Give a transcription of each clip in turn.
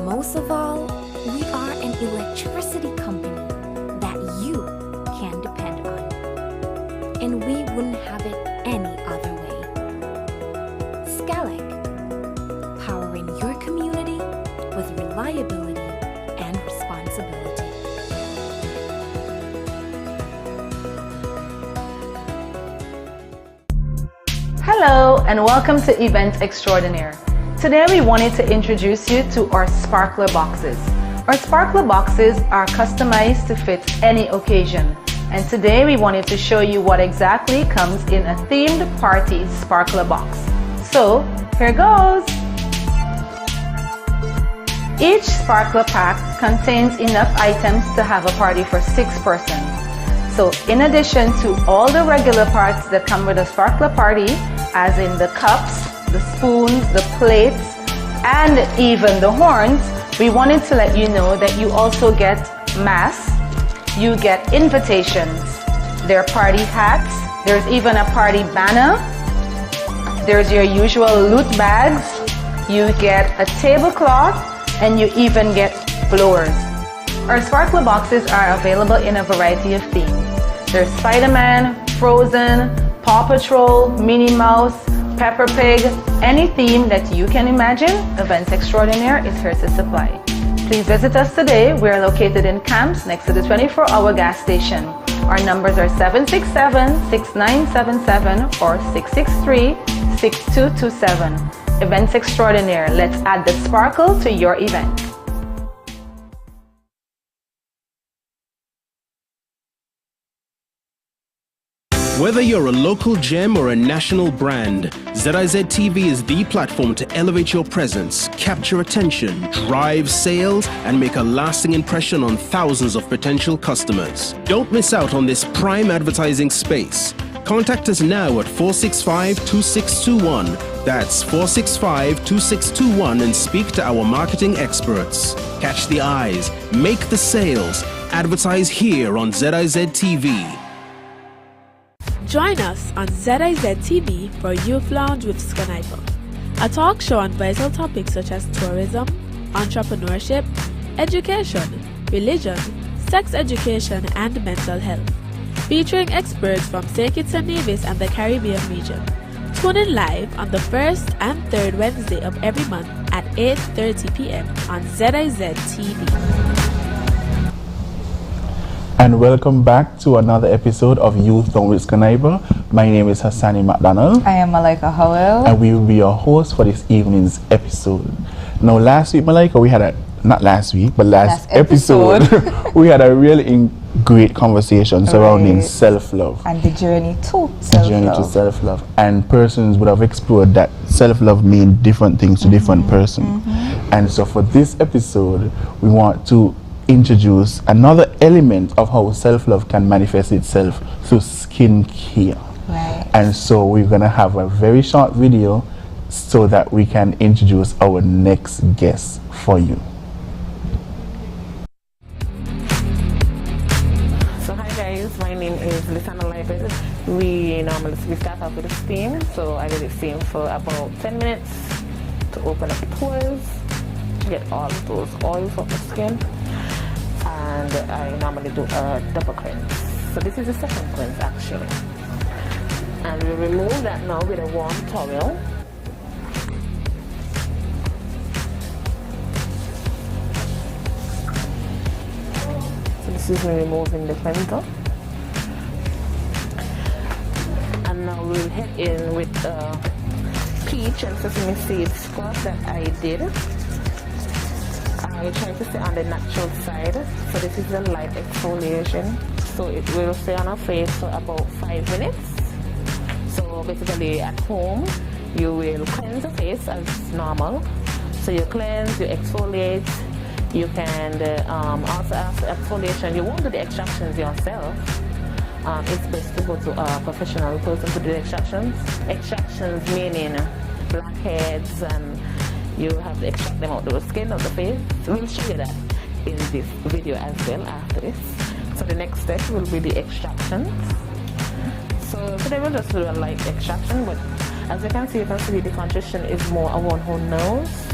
most of all, we are an electricity company that you can depend on. And we wouldn't have it any other way. SKNYPA, powering your community with reliability and responsibility. Hello and welcome to Event Extraordinaire. Today we wanted to introduce you to our sparkler boxes. Our sparkler boxes are customized to fit any occasion. And today we wanted to show you what exactly comes in a themed party sparkler box. So here goes! Each sparkler pack contains enough items to have a party for 6 persons. So in addition to all the regular parts that come with a sparkler party, as in the cups, the spoons, the plates, and even the horns, we wanted to let you know that you also get masks, you get invitations, there are party hats, there's even a party banner, there's your usual loot bags, you get a tablecloth, and you even get blowers. Our sparkler boxes are available in a variety of themes. There's Spider-Man, Frozen, Paw Patrol, Minnie Mouse, Peppa Pig, any theme that you can imagine, Events Extraordinaire is here to supply. Please visit us today. We are located in Camps next to the 24-hour gas station. Our numbers are 767-6977 or 663-6227. Events Extraordinaire. Let's add the sparkle to your event. Whether you're a local gem or a national brand, ZIZ TV is the platform to elevate your presence, capture attention, drive sales, and make a lasting impression on thousands of potential customers. Don't miss out on this prime advertising space. Contact us now at 465-2621. That's 465-2621 and speak to our marketing experts. Catch the eyes, make the sales, advertise here on ZIZ TV. Join us on ZIZ TV for Youth Lounge with SKNYPA, a talk show on vital topics such as tourism, entrepreneurship, education, religion, sex education, and mental health, featuring experts from Kitts-Nevis and the Caribbean region. Tune in live on the first and third Wednesday of every month at 8:30 p.m. on ZIZ TV. And welcome back to another episode of Youth Lounge with SKNYPA. My name is Hassani McDonald. I am Malika Howell. And we will be your host for this evening's episode. Now last week, Malika, we had a, not last week, but last episode, we had a really great conversation surrounding self-love. And the journey to self-love. The journey to self-love. And persons would have explored that self-love means different things to different persons. And so for this episode, we want to introduce another element of how self-love can manifest itself through skincare. Right. And so we're going to have a very short video so that we can introduce our next guest for you. So hi guys, my name is Lisana Libet. We normally start off with a steam, so I did a steam for about 10 minutes to open up the pores, to get all of those oils off the skin. And I normally do a double cleanse. So this is the second cleanse actually. And we remove that now with a warm towel. So this is me removing the cleanser. And now we'll head in with the peach and sesame seed scrub that I did. I try to stay on the natural side, so this is a light exfoliation, so it will stay on our face for about 5 minutes. So basically at home you will cleanse the face as normal, so you cleanse, you exfoliate, you can also after exfoliation you won't do the extractions yourself. It's best to go to a professional person to do the extractions meaning blackheads, and you have to extract them out of the skin of the face. We'll show you that in this video as well after this. So the next step will be the extractions. So today we'll just do a light extraction, but as you can see the contrition is more around her nose.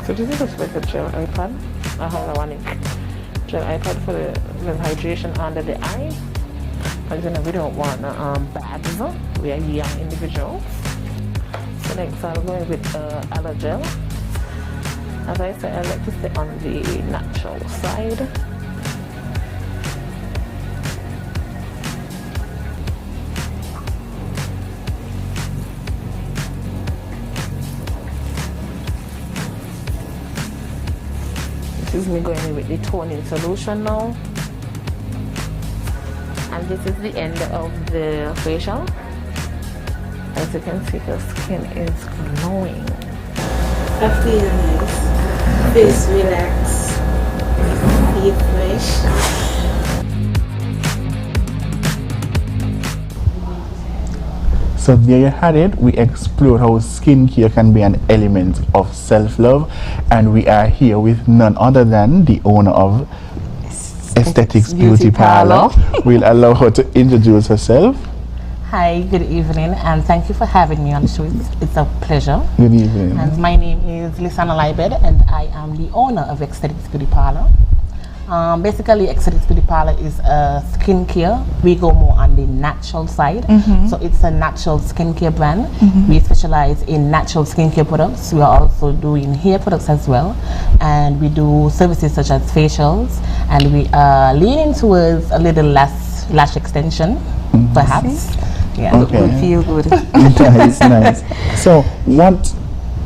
So this is just like a gel iPad, a hyaluronic gel iPad for the hydration under the eye. Because you know we don't want bags. We are young individuals. So next I'm going with aloe gel. As I said, I like to stay on the natural side. This is me going in with the toning solution now. And this is the end of the facial. As you can see, the skin is glowing. I feel nice, face relaxed, feel fresh. So there you had it. We explored how skincare can be an element of self-love, and we are here with none other than the owner of Aesthetics Beauty Parlor. We'll allow her to introduce herself. Hi, good evening, and thank you for having me on the show. It's a pleasure. Good evening. And my name is SKNYPA, and I am the owner of Aesthetics Beauty Parlor. Basically, Aesthetics Beauty Parlor is a skincare. We go more on the natural side. So it's a natural skincare brand. We specialize in natural skincare products. We are also doing hair products as well. And we do services such as facials. And we are leaning towards a little lash extension, perhaps. Yeah. Okay. Feel good. Nice, nice. So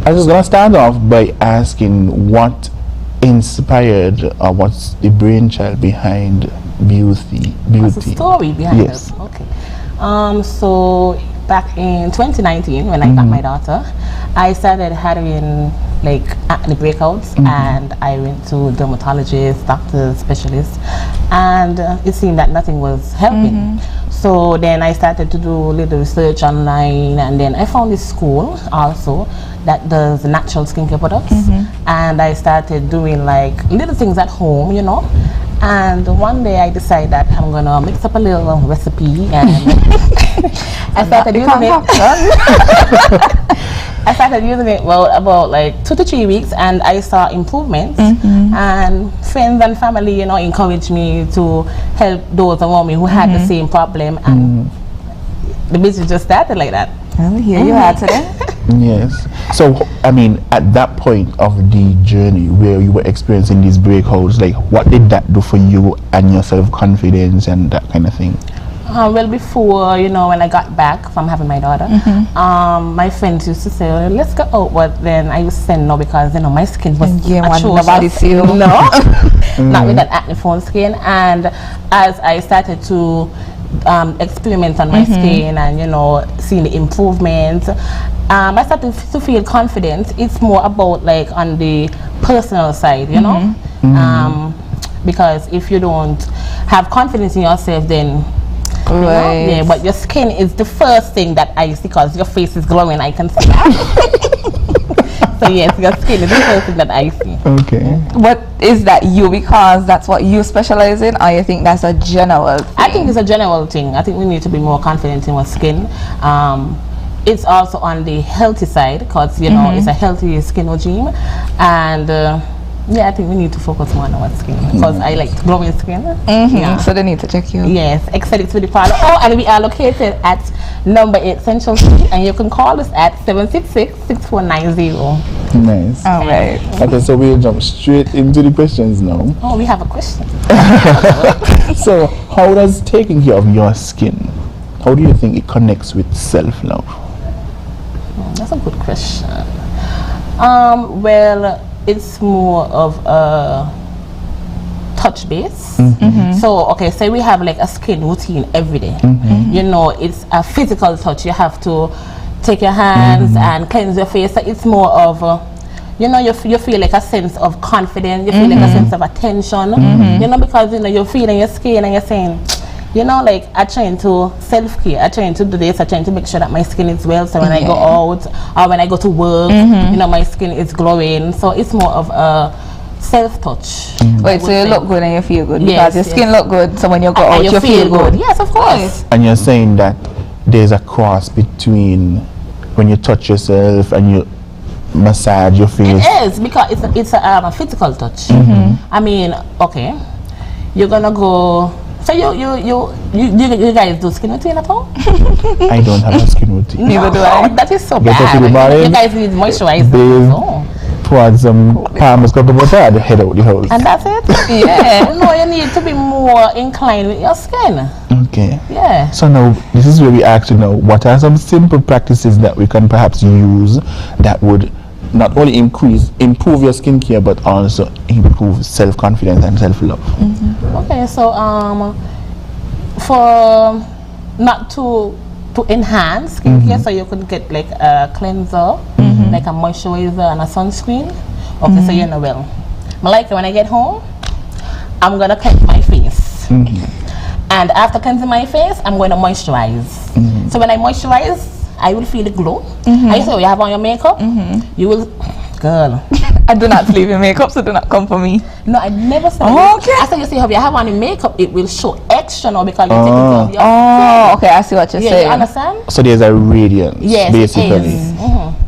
I was gonna start off by asking what inspired or what's the brainchild behind beauty? What's the story behind Yes. it? Okay. So back in 2019, when I got my daughter, I started having like acne breakouts, and I went to dermatologists, doctors, specialists, and it seemed that nothing was helping. So then I started to do a little research online, and then I found this school also that does natural skincare products, and I started doing like little things at home, you know. And one day I decided that I'm gonna mix up a little recipe, and I started using it. I started using it about like 2 to 3 weeks, and I saw improvements. And friends and family, you know, encouraged me to help those around me who had the same problem, and the business just started like that. Well, here you are today. Yes. So, I mean, at that point of the journey where you were experiencing these breakouts, like what did that do for you and your self-confidence and that kind of thing? Well, before, you know, when I got back from having my daughter, my friends used to say, oh, let's go out, but then I used to say no because, you know, my skin was nobody see you. No, not with that acne-prone skin. And as I started to experiment on my skin and, you know, seeing the improvements, I started to feel confident. It's more about like on the personal side, you know, because if you don't have confidence in yourself, then Right. yeah, but your skin is the first thing that I see because your face is glowing. I can see that. So yes, your skin is the first thing that I see. Okay. But is that you because that's what you specialize in, or you think that's a general thing? I think it's a general thing. I think we need to be more confident in our skin. It's also on the healthy side because, you know, it's a healthy skin regime, and yeah, I think we need to focus more on our skin because I like glowing skin. Yeah. So they need to check you. Yes, Aesthetics Beauty Parlor. Oh, and we are located at number 8 Central Street, and you can call us at 766-6490. Nice. All right. Okay, so we'll jump straight into the questions now. Oh, we have a question. So, how does taking care of your skin, how do you think it connects with self-love? That's a good question. Well, it's more of a touch base. So, okay, say we have like a skin routine every day. You know, it's a physical touch. You have to take your hands and cleanse your face. So it's more of you know, you feel like a sense of confidence. You feel like a sense of attention. You know, because, you know, you're feeling your skin and you're saying, you know, like I'm trying to self-care. I'm trying to do this. I'm trying to make sure that my skin is well. So when I go out or when I go to work, you know, my skin is glowing. So it's more of a self-touch. Wait, so you look good and you feel good because your skin look good. So when you go out, you feel good. Yes, of course. And you're saying that there's a cross between when you touch yourself and you massage your face. It is, because it's a physical touch. I mean, okay, you're gonna go. So you guys do skin routine at all? I don't have a skin routine. Neither do I. That is so Get up in the bad. morning, You guys need moisturizer. bathe, pour on some Palmer's cup of water, and head out the house. And that's it? Yeah. No, you need to be more inclined with your skin. Okay. Yeah. So now, this is where we ask you now, what are some simple practices that we can perhaps use that would not only improve your skincare, but also improve self-confidence and self-love? Okay, so for not to enhance skincare, so you could get like a cleanser, like a moisturizer and a sunscreen. Okay, so you know, well, like when I get home, I'm gonna cleanse my face, and after cleansing my face, I'm going to moisturize. So when I moisturize, I will feel the glow. I say, oh, you have on your makeup, you will, girl. I do not leave your makeup, so do not come for me. No, I never said okay. I said, you see, if you have on your makeup, it will show extra now because you take it off your Oh, okay, I see what you're saying. You understand? So there's a radiance, Yes, basically. it is.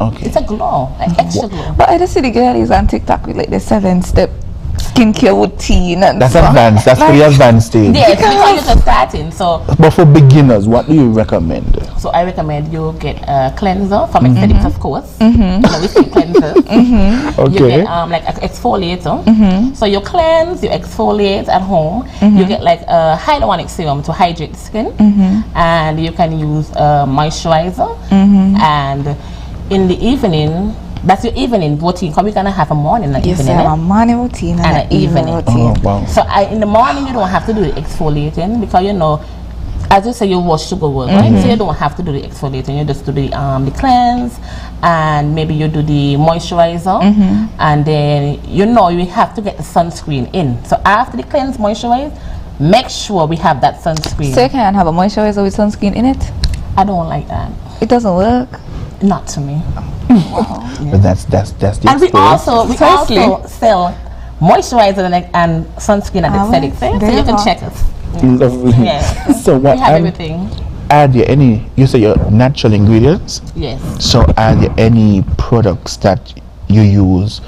Okay. It's a glow, an extra glow. But I just see the girlies on TikTok with like the 7-step skincare routine and That's stuff. advanced. That's pretty advanced stage. Yes, because you're just starting. So But for beginners, what do you recommend? So I recommend you get a cleanser from Aesthetics, of course. No, we say cleanser. You get like an exfoliator. So you cleanse, you exfoliate at home. You get like a hyaluronic serum to hydrate the skin, and you can use a moisturizer. And in the evening, that's your evening routine, because we're gonna have a morning and evening. A morning routine and an evening routine. Oh, wow. So in the morning, you don't have to do the exfoliating, because you know, as you say, you wash sugar work, right? So you don't have to do the exfoliating. You just do the cleanse, and maybe you do the moisturizer, and then you know you have to get the sunscreen in. So after the cleanse, moisturize, make sure we have that sunscreen. So you can have a moisturizer with sunscreen in it? I don't like that. It doesn't work? Not to me. But that's the And we experience. also sell moisturizer and sunscreen at Aesthetics, so you can check us. Lovely. Yeah. So what? We have everything. Are there any? You say your natural ingredients. Yes. So are there any products that you use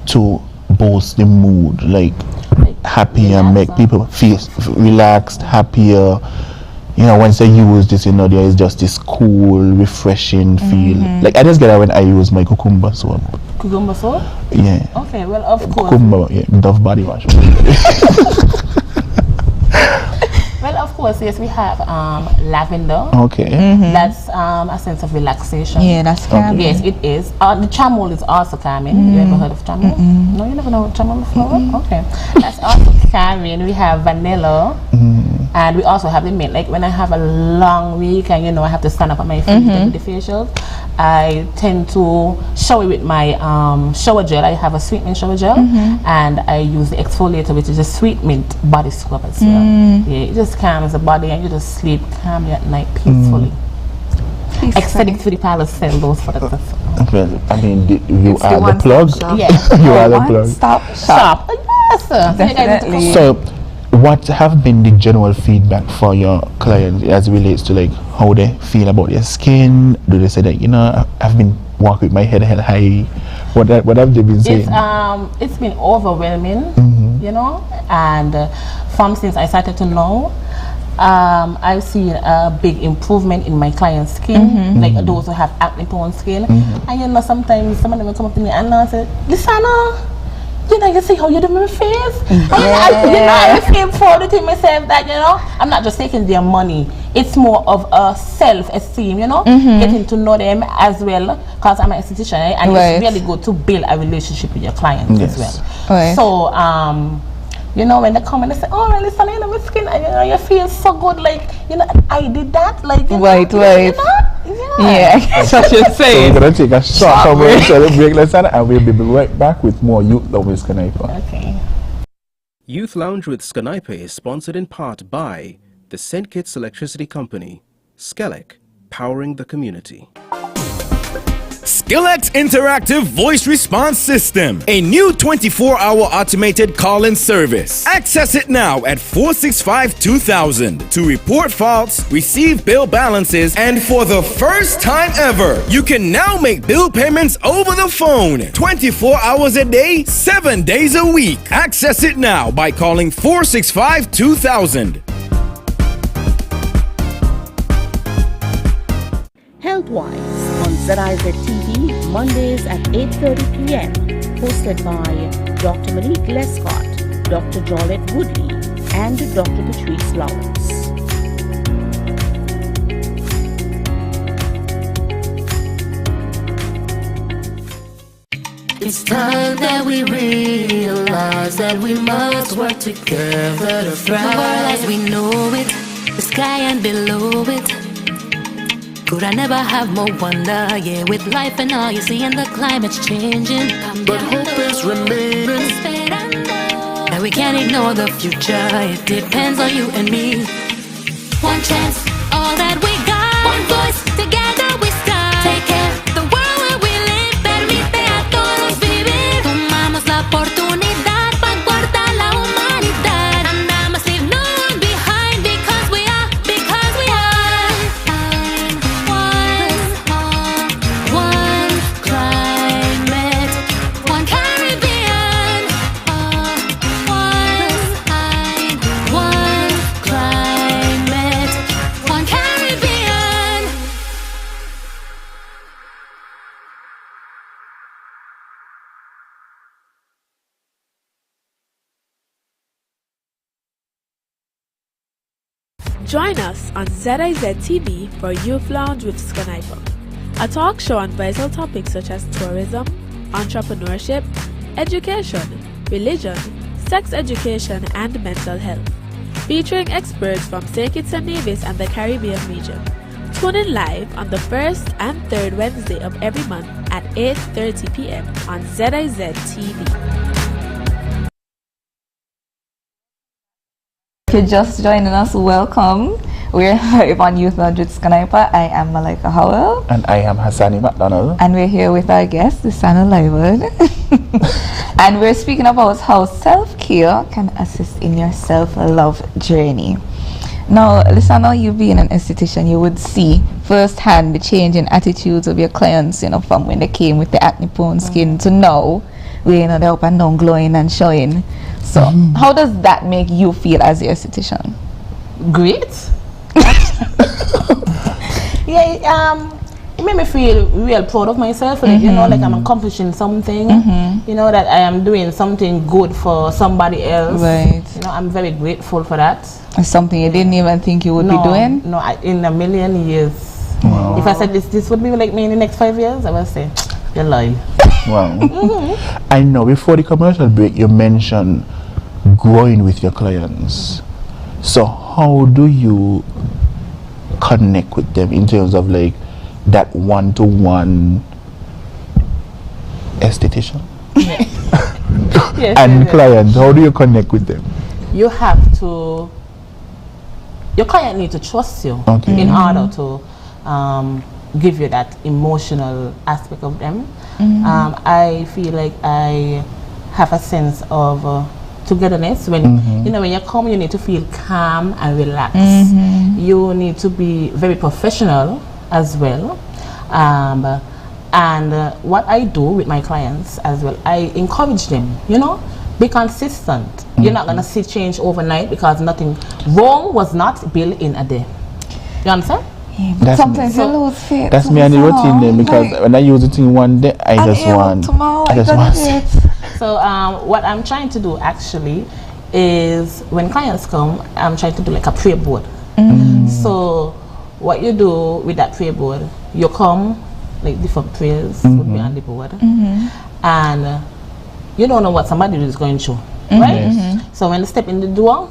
to boost the mood, like happier, make people feel relaxed, happier? You know, once I use this, you know, there is just this cool, refreshing feel. Like I just get that when I use my cucumber soap. Cucumber soap? Yeah. Okay, well, of course. Cucumber, yeah, Dove body wash. Well, of course, yes, we have lavender. Okay. That's a sense of relaxation. Yeah, that's calming. Yes, it is. The chamomile is also calming. You ever heard of chamomile? No, you never know what chamomile flower? Okay. That's also calming. We have vanilla. And we also have the mint. Like when I have a long week and, you know, I have to stand up on my feet and do the facials, I tend to shower with my shower gel. I have a sweet mint shower gel, and I use the exfoliator, which is a sweet mint body scrub as well. Yeah, it just calms the body, and you just sleep calmly at night, peacefully. Aesthetics Beauty Palace sell those products. Well, I mean, you are the plug. Yes. You are the plug. Stop Shop. Yes, sir. Definitely. So, what have been the general feedback for your clients as it relates to like how they feel about their skin? Do they say that, you know, I've been walking with my head held high? What have they been saying? It's been overwhelming, you know, and from since I started to know, I've seen a big improvement in my client's skin, like those who have acne prone skin. And you know, sometimes some of them will come up to me and I say, Lisana, you know, you see how you do my face? And I feel proud within myself that, you know, I'm not just taking their money. It's more of a self-esteem, you know, getting to know them as well, because I'm an esthetician, and it's really good to build a relationship with your clients as well. So, you know, when they come and they say, oh, listen, you know, my skin, you know, you feel so good, like, you know, I did that, like, you know, you know? Yeah, that's what you're saying. So we're going to take a short commercial break, lesson, and we'll be right back with more Youth Lounge with SKNYPA. Okay. Youth Lounge with SKNYPA is sponsored in part by the St. Kitts Electricity Company, SKELEC, powering the community. Skillex Interactive Voice Response System, a new 24-hour automated call-in service. Access it now at 465-2000 to report faults, receive bill balances, and for the first time ever, you can now make bill payments over the phone 24 hours a day, 7 days a week. Access it now by calling 465-2000. Healthwise on ZIZ TV, Mondays at 8:30 p.m. Hosted by Dr. Malik Lescott, Dr. Jolette Woodley, and Dr. Patrice Lawrence. It's time that we realize that we must work together to thrive. As we know it, the sky and below it. Could I never have more wonder? Yeah, with life and all you see and the climate's changing. But hope is remaining. Now we can't ignore the future. It depends on you and me. One chance, all that we got. One voice, together we start. Take care, the world where we live. Permite a todos vivir. Tomamos la oportunidad para guardar la humanidad. And I must leave no one behind because we are. One climate, one Caribbean. One climate, one Caribbean. Join us on ZIZ TV for Youth Lounge with SKNYPA, a talk show on vital topics such as tourism, entrepreneurship, education, religion, sex education, and mental health, featuring experts from Kitts-Nevis and the Caribbean region. Tune in live on the first and third Wednesday of every month at 8:30 p.m. on ZIZ TV. If you're just joining us, welcome. We're live on Youth Lounge with SKNYPA. I am Malika Howell. And I am Hassani McDonald. And we're here with our guest, Lisana Lywood. And we're speaking about how self-care can assist in your self-love journey. Now, Lisana, you being an esthetician, you would see firsthand the change in attitudes of your clients, from when they came with the acne-prone skin to now, where, they're up and down glowing and showing. So, how does that make you feel as the esthetician? Great. Yeah, it made me feel real proud of myself. Like, like I'm accomplishing something. That I am doing something good for somebody else. Right. I'm very grateful for that. It's something you didn't even think you would be doing? No, in a million years. Wow. If I said this would be like me in the next 5 years, I would say, you're lying. Wow. I know before the commercial break you mentioned growing with your clients. So how do you connect with them in terms of like that one-to-one esthetician? Yes, and clients, how do you connect with them? You have to, your client needs to trust you in order to give you that emotional aspect of them. I feel like I have a sense of togetherness. When when you come, you need to feel calm and relaxed. You need to be very professional as well. And what I do with my clients as well, I encourage them, be consistent. You're not gonna see change overnight because nothing wrong was not built in a day. You understand? Yeah, sometimes you lose faith. That's me and the routine then, because when I use it in one day, I just want. So what I'm trying to do actually is when clients come, I'm trying to do like a prayer board. So what you do with that prayer board, you come, like different prayers would be on the board, and you don't know what somebody is going through, right? So when they step in the door,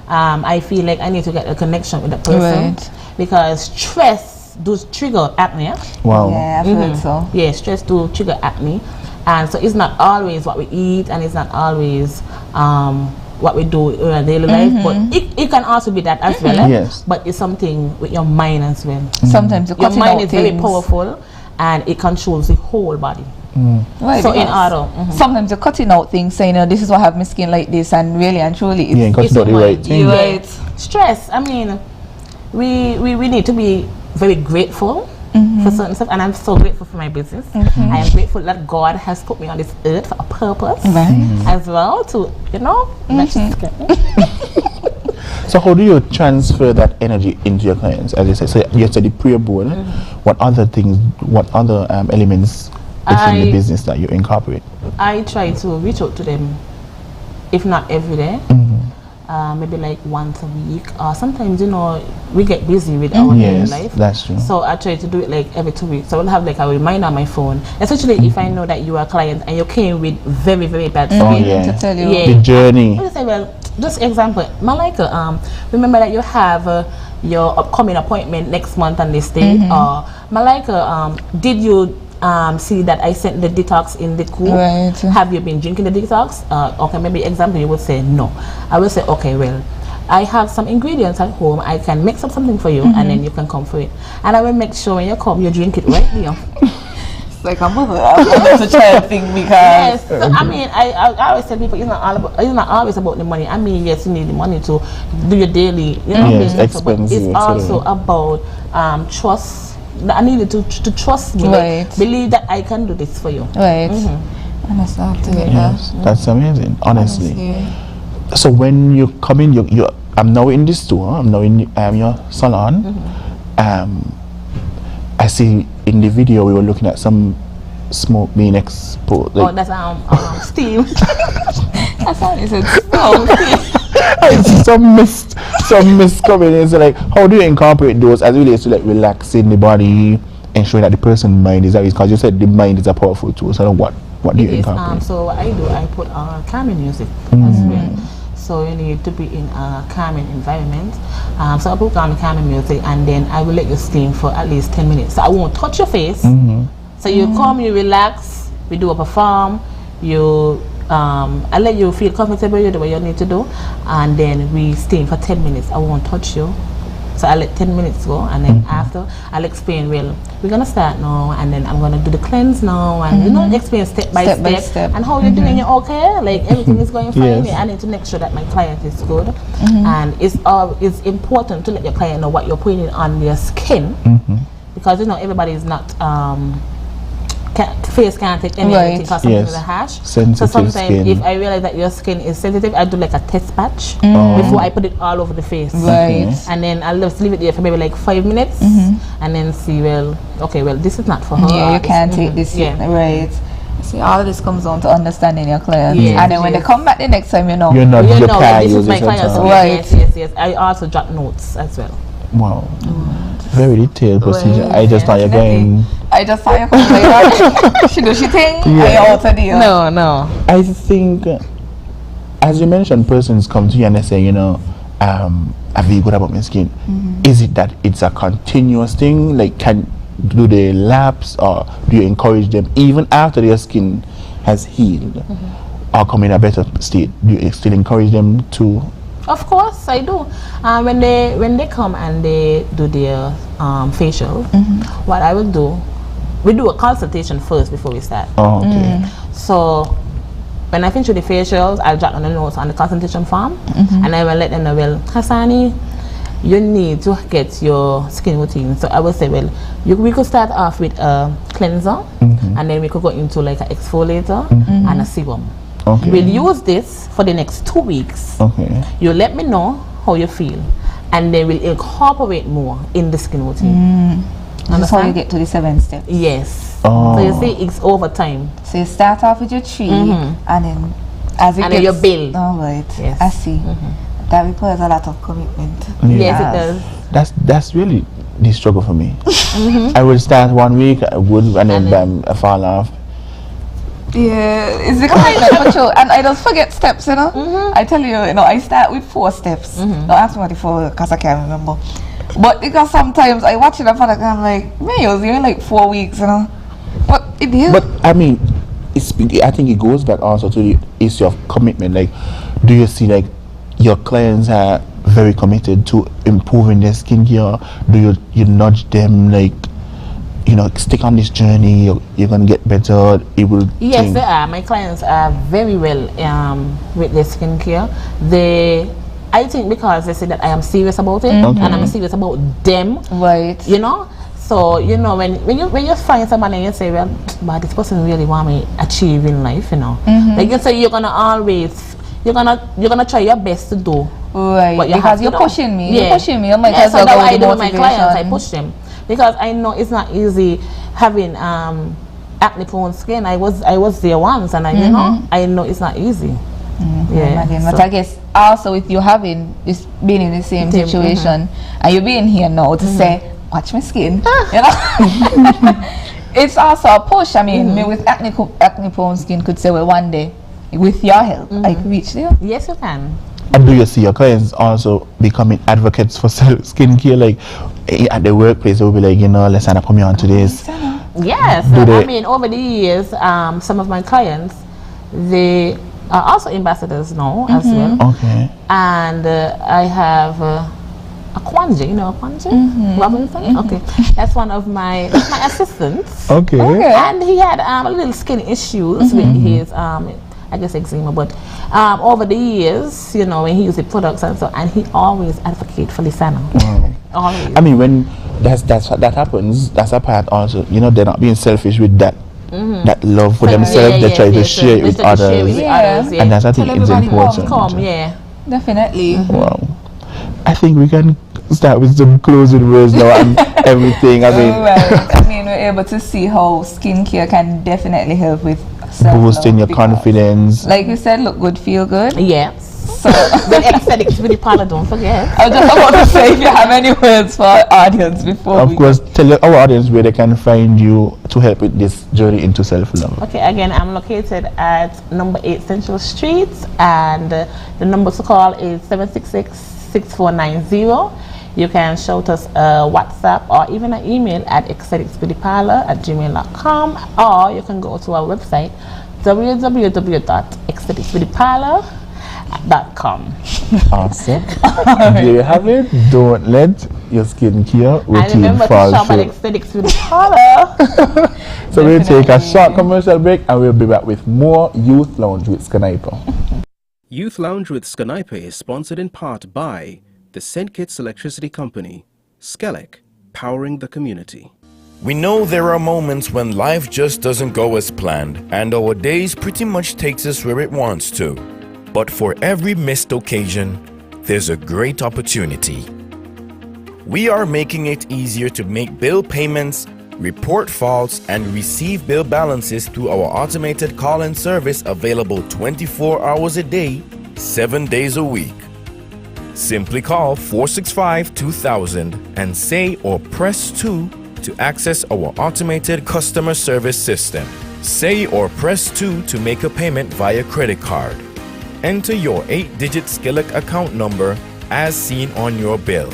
I feel like I need to get a connection with the person, because stress does trigger acne. Wow. Yeah, I've heard so. Yeah, stress do trigger acne, and so it's not always what we eat, and it's not always what we do in our daily life, but it can also be that as well. Yes. But it's something with your mind as well. Sometimes your mind is very powerful, and it controls the whole body. Right, So in because order, sometimes you're cutting out things, saying, this is why I have my skin like this, and really and truly, Yeah, and cutting out the right thing. Right. Stress. I mean, we need to be very grateful for certain stuff, and I'm so grateful for my business. I am grateful that God has put me on this earth for a purpose as well, to match the skin. So how do you transfer that energy into your clients? As you said, so you said the prayer board. What other things, what other elements within the business that you incorporate? I try to reach out to them, if not every day, maybe like once a week, or sometimes we get busy with our daily life. That's true. So I try to do it like every 2 weeks. So I will have like a reminder on my phone, especially if I know that you are a client and you came with very, very bad skin. To tell you the journey. I say, well, just example, Malika, remember that you have your upcoming appointment next month on this day. Malika, did you see that I sent the detox in the cool? Right. Have you been drinking the detox? Okay, maybe example, you would say no. I will say, okay, well, I have some ingredients at home. I can mix up something for you, and then you can come for it. And I will make sure when you come, you drink it right there. It's like a mother, a child thing, because yes. So, I mean, I always tell people it's not always about the money. I mean, yes, you need the money to do your daily, business, but it's also about trust. I needed to trust me, like, believe that I can do this for you. Right. That's amazing, honestly. So when you come in, I'm now in this store, I'm now in your salon. I see in the video we were looking at some smoke being exposed. Like, that's steam. That's how you said smoke. I see some mist coming in. So like, how do you incorporate those as it relates to like relaxing the body, ensuring that the person's mind is at ease? Because you said the mind is a powerful tool. So what do you incorporate? So what I do, I put calming music as well. So you need to be in a calming environment. So I put calming music, and then I will let you steam for at least 10 minutes. So I won't touch your face. So you come, you relax, we do a perform, I let you feel comfortable, you do what you need to do, and then we steam for 10 minutes. I won't touch you. So I let 10 minutes go, and then after I'll explain, well, we're gonna start now, and then I'm gonna do the cleanse now, and explain step by step and how you're doing. You're okay, like everything is going fine. I need to make sure that my client is good, and it's important to let your client know what you're putting on their skin, because everybody is not face can't take anything because something is a hash. Sensitive so sometimes skin. if I realize that your skin is sensitive, I do like a test patch before I put it all over the face. And then I'll just leave it there for maybe like 5 minutes, and then see, well, okay, well, this is not for her. Yeah, you can't take this yet. Right. See, all of this comes down to understanding your clients. And then when they come back the next time, you're not this is my client. Yes. I also jot notes as well. Wow. Very detailed procedure. I just thought you're going. I just saw you come later. She do she think? I out deal. No. I think, as you mentioned, persons come to you and they say, I feel good about my skin. Is it that it's a continuous thing? Like, do they lapse, or do you encourage them even after their skin has healed or come in a better state? Do you still encourage them to? Of course, I do. When they come and they do their facial, what I will do, we do a consultation first before we start. Oh, okay. So when I finish with the facials, I'll jot on the notes on the consultation form, and I will let them know, well, Hassani, you need to get your skin routine. So I will say, well, we could start off with a cleanser, and then we could go into like an exfoliator and a serum. Okay. We'll use this for the next 2 weeks. Okay. You let me know how you feel, and then we'll incorporate more in the skin routine. That's how you get to the 7 steps. Yes. Oh. So you see, it's over time. So you start off with your 3, and then as it and gets, then you build. All right. Yes. I see. That requires a lot of commitment. Yes, it does. That's really the struggle for me. I will start 1 week, I would, and then bam, I fall off. Yeah, it's the kind of control, and I just forget steps, I tell you, I start with 4 steps. Don't ask me what the 4 because I can't remember. But because sometimes I watch it and I'm like, man, you're in like 4 weeks, But it is. But I mean, I think it goes back also to the issue of commitment. Like, do you see like your clients are very committed to improving their skincare? Do you nudge them, like, stick on this journey, you're gonna get better. It will. Yes, they are. My clients are very well with their skincare. I think because they say that I am serious about it, and I'm serious about them. Right. So when you find somebody and you say, well, but this person really want me achieve in life, like you say, you're gonna try your best to do. Right. What you because you're pushing me. You're pushing me. You might as well so go what I with do with my motivation. clients, I push them because I know it's not easy having acne prone skin. I was there once, and I know it's not easy. But I guess also with you being in the same situation, and you being here now to say, watch my skin, it's also a push. I mean, me with acne prone skin could say, well, one day with your help I could reach there. Yes, you can. And do you see your clients also becoming advocates for skincare? Like at the workplace, they'll be like, let's come here on to this. Yes, I mean, over the years, some of my clients, they are also ambassadors now as well. Okay. And I have a Kwanji, Kwanji? Robinson? Okay. That's one of my assistants. Okay. And he had a little skin issues with his I guess eczema, but over the years, when he used the products and he always advocate for Lisana. Always. I mean, when that happens, that's a part also. They're not being selfish with that. That love for themselves, they try to share it with others, and that's I think it's important. Definitely. Wow. I think we can start with some closing words now and everything. I mean, we're able to see how skincare can definitely help with boosting your confidence. Like you said, look good, feel good. Yes. So the aesthetics with the parlor, don't forget. I was just about to say, if you have any words for our audience before of course, tell our audience where they can find you to help with this journey into self-love. Okay, again, I'm located at number 8 Central Street, and the number to call is 766-6490. You can shout us a WhatsApp or even an email at aestheticsbeautyparlor@gmail.com, or you can go to our website www.aestheticsbeautyparlor.com. Awesome. There you have it. Don't let your skincare routine fall short. And remember to shop at Aesthetics Beauty Parlor. So we'll take a short commercial break and we'll be back with more Youth Lounge with SKNYPA. Youth Lounge with SKNYPA is sponsored in part by the St. Kitts Electricity Company, SKELEC, powering the community. We know there are moments when life just doesn't go as planned and our days pretty much takes us where it wants to. But for every missed occasion, there's a great opportunity. We are making it easier to make bill payments, report faults, and receive bill balances through our automated call-in service available 24 hours a day, 7 days a week. Simply call 465-2000 and say or press 2 to access our automated customer service system. Say or press 2 to make a payment via credit card. Enter your 8-digit SKELEC account number as seen on your bill.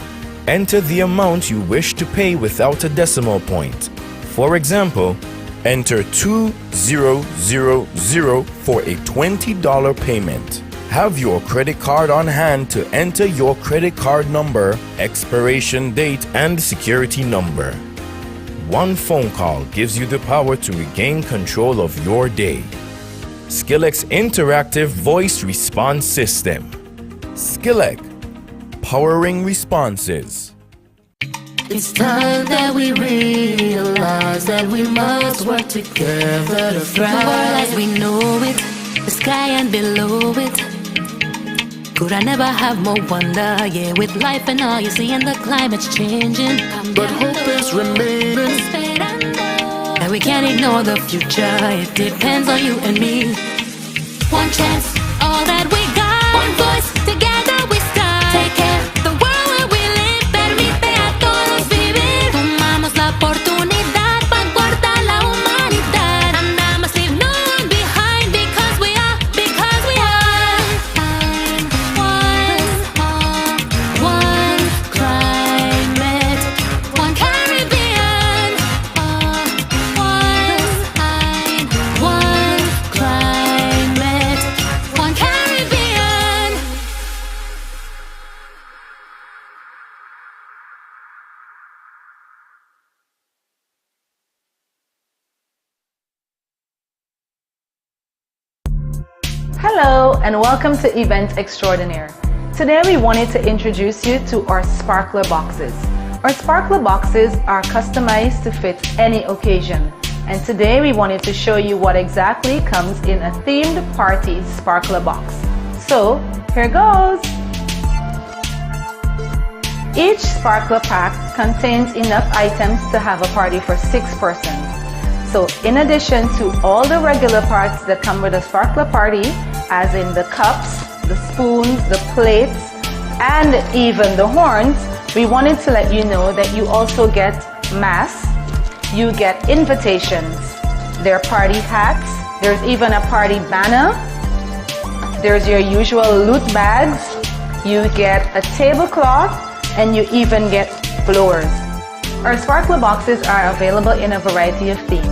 Enter the amount you wish to pay without a decimal point. For example, enter 2000 for a $20 payment. Have your credit card on hand to enter your credit card number, expiration date, and security number. One phone call gives you the power to regain control of your day. SKELEC's interactive voice response system. SKELEC, powering responses. It's time that we realize that we must work together to thrive. The world as we know it, the sky and below it. Could I never have more wonder? Yeah, with life and all you see and the climate's changing. But hope is remaining. And we can't ignore the future. It depends on you and me. One chance, all that we got. One voice, together we start. Take care, the world where we live. Permite a todos vivir. Tomamos la oportunidad para guardar la humanidad. And I must leave no one behind because we are one climate, one Caribbean. One climate, one Caribbean. Hello and welcome to Event Extraordinaire. Today we wanted to introduce you to our sparkler boxes. Our sparkler boxes are customized to fit any occasion. And today we wanted to show you what exactly comes in a themed party sparkler box. So here goes! Each sparkler pack contains enough items to have a party for 6 persons. So in addition to all the regular parts that come with a sparkler party, as in the cups, the spoons, the plates, and even the horns, we wanted to let you know that you also get masks, you get invitations, there are party hats, there's even a party banner, there's your usual loot bags, you get a tablecloth, and you even get blowers. Our sparkler boxes are available in a variety of themes.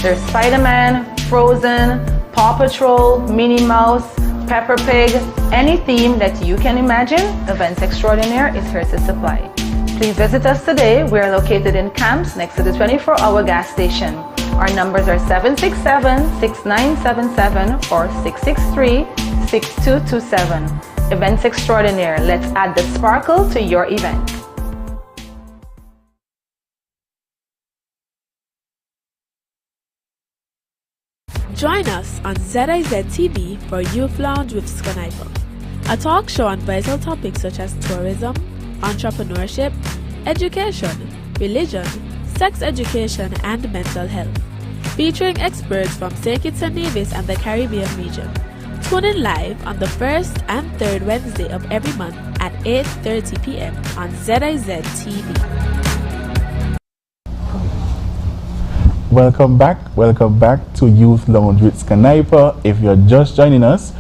There's Spider-Man, Frozen, Paw Patrol, Minnie Mouse, Peppa Pig, any theme that you can imagine, Events Extraordinaire is here to supply. Please visit us today. We are located in Camps next to the 24-hour gas station. Our numbers are 767-6977 or 663-6227. Events Extraordinaire. Let's add the sparkle to your event. Join us on ZIZ TV for Youth Lounge with SKNYPA, a talk show on vital topics such as tourism, entrepreneurship, education, religion, sex education, and mental health, featuring experts from Kitts-Nevis and the Caribbean region. Tune in live on the first and third Wednesday of every month at 8:30 p.m. on ZIZ TV. Welcome back to Youth Lounge with SKNYPA. If you're just joining us,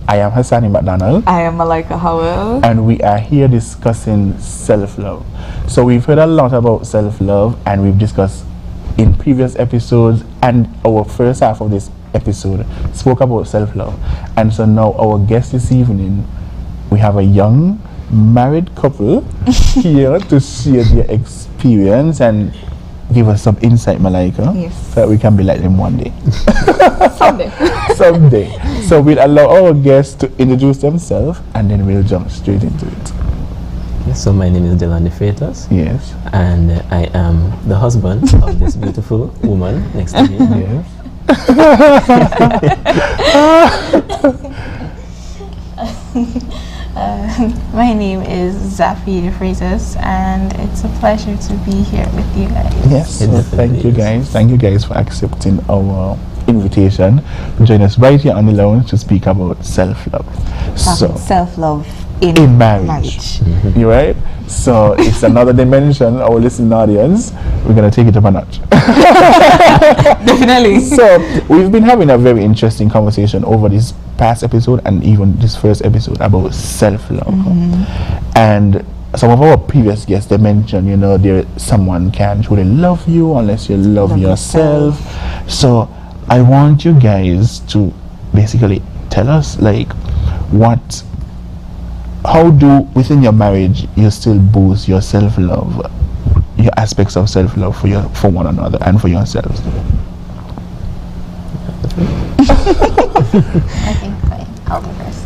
I am Hassani McDonald. I am Malika Howell. And we are here discussing self-love. So we've heard a lot about self-love, and we've discussed in previous episodes, and our first half of this episode spoke about self-love. And so now our guest this evening, we have a young married couple here to share their experience and give us some insight, Malaika, yes, so that we can be like them one day. Someday. So we'll allow our guests to introduce themselves, and then we'll jump straight into it. Yes, so my name is Delon Fetus. Yes. And I am the husband of this beautiful woman next to me. Yes. My name is Zafi Freitas, and it's a pleasure to be here with you guys. Yes, so thank you guys. Thank you guys for accepting our invitation to join us right here on the lounge to speak about self-love. So self-love in marriage. Mm-hmm. You right? So it's another dimension, our listening audience. We're gonna take it up a notch. Definitely. So we've been having a very interesting conversation over this past episode and even this first episode about self-love. Mm-hmm. And some of our previous guests, they mentioned, someone can't truly love you unless you love yourself. So I want you guys to basically tell us, how do within your marriage you still boost your self-love, your aspects of self-love for one another and for yourselves? I think I'll go first.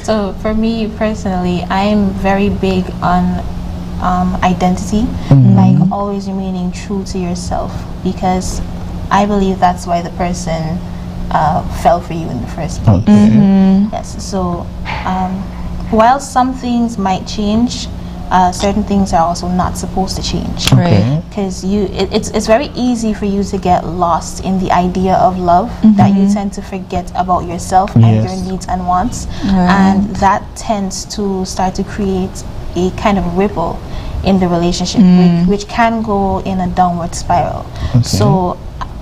So for me personally, I'm very big on identity, like always remaining true to yourself, because I believe that's why the person fell for you in the first place. Okay. Yes. So while some things might change, certain things are also not supposed to change. Okay. Because it's very easy for you to get lost in the idea of love, that you tend to forget about yourself and your needs and wants, and that tends to start to create a kind of ripple in the relationship, which can go in a downward spiral. Okay. So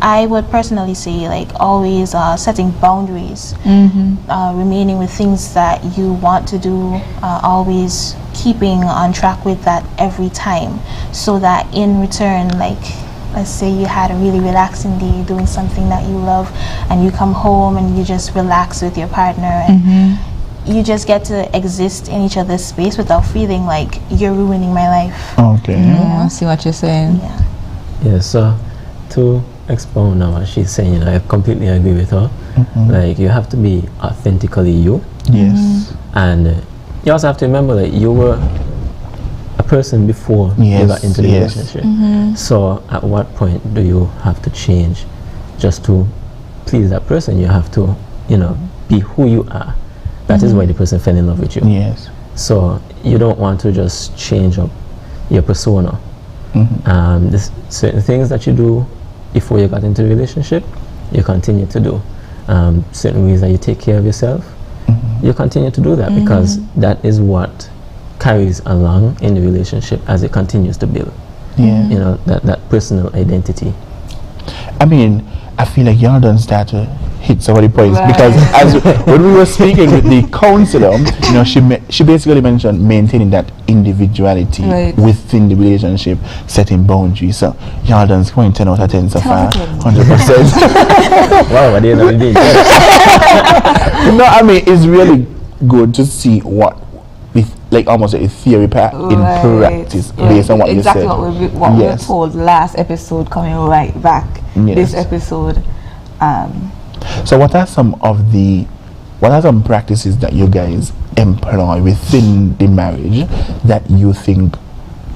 I would personally say, always setting boundaries, remaining with things that you want to do, always keeping on track with that every time, so that in return, let's say you had a really relaxing day doing something that you love, and you come home and you just relax with your partner, and you just get to exist in each other's space without feeling like you're ruining my life. Okay. I see what you're saying. Yeah. Yeah, so to expound on what she's saying, you know, I completely agree with her. Like, you have to be authentically you. Yes. And you also have to remember that you were a person before you got into the relationship. So at what point do you have to change just to please that person? You have to, you know, be who you are. That is why the person fell in love with you. Yes. So you don't want to just change up your persona. There's certain things that you do before you got into a relationship, you continue to do. Certain ways that you take care of yourself, you continue to do that because that is what carries along in the relationship as it continues to build. Yeah. You know, that personal identity. I mean, I feel like y'all done start to hit some of the points because when we were speaking with the counselor, you know, she basically mentioned maintaining that individuality within the relationship, setting boundaries. So y'all done scoring 10 out of 10 so far, 100%. Wow, I didn't know you did. No, I mean, it's really good to see what, with like almost a theory part in practice based on what you said. Exactly what we were told last episode, coming right back this episode. So what are some practices that you guys employ within the marriage that you think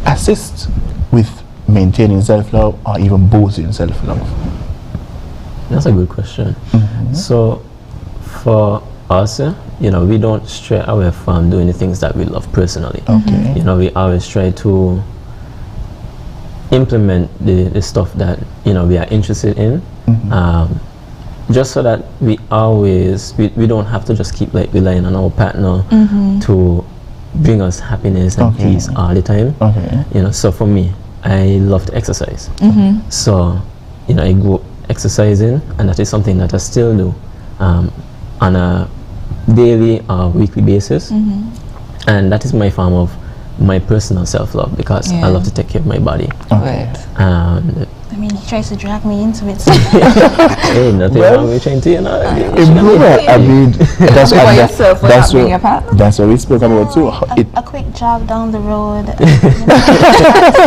assist with maintaining self-love or even boosting self-love? That's a good question. So for us, you know, we don't stray away from doing the things that we love personally. You know, we always try to implement the stuff that, you know, we are interested in. Just so that we always, we don't have to just keep like relying on our partner to bring us happiness and peace all the time. You know, so for me, I love to exercise. So, you know, I go exercising, and that is something that I still do on a daily or weekly basis. And that is my form of my personal self-love because I love to take care of my body. And I mean, he tries to drag me into it. Hey, nothing wrong with trying to, you know. I mean, that's what we spoke about too. A quick jog down the road, you know,